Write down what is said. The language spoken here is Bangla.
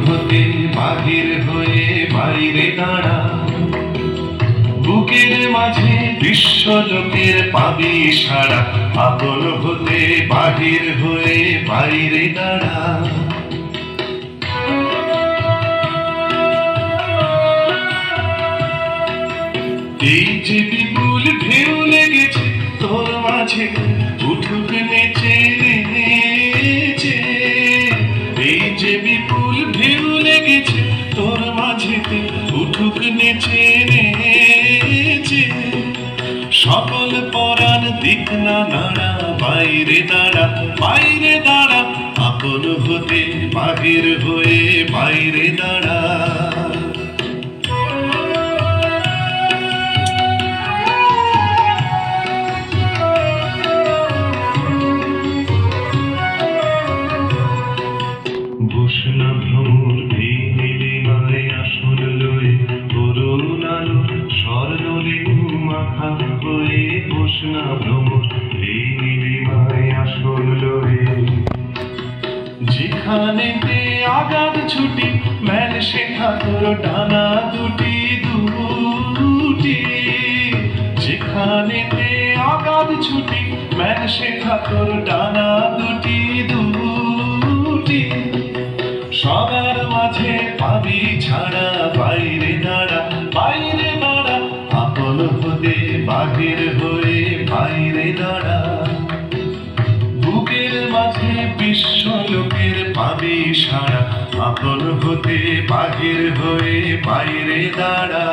হতে বাহির হয়ে বাইরে দাঁড়া, বুকের মাঝে বিশ্ব লোকের পাবি সারা। আপন হতে বাহির হয়ে বাইরে দাঁড়া। এই যে বিপুল ঢেউ লেগেছে তোর মাঝে, উঠুক নেচে নেচে। এই যে বিপুল ঢেউ লেগেছে তোর মাঝেতে, উঠুক নেচে নেচে। সকল পরাণ দিক না নাড়া, বাইরে দাঁড়া বাইরে দাঁড়া। আপন হতে বাহির হয়ে বাইরে দাঁড়া। বসনা ভ্রমর এই নীলিমায় আসন লয়ে, করুণ আলো স্বর্ণরেণু মাখা হয়ে। বসনা ভ্রমর এই নীলিমায় আসন লয়ে, যেখানেতে আগাদ ছুটি মেল শেখা তোর ডানা দুটি দুটি। যেখানেতে আগাদ ছুটি মেল শেখা তোর ডানা দুটি দুটি। সবার মাঝে পাবি ছাড়া, বাইরে দাঁড়া বাইরে দাঁড়া। আপন হতে বাহির হয়ে বাইরে দাঁড়া। বুকের মাঝে বিশ্ব লোকের পাবি সারা। আপন হতে বাহির হয়ে বাইরে দাঁড়া।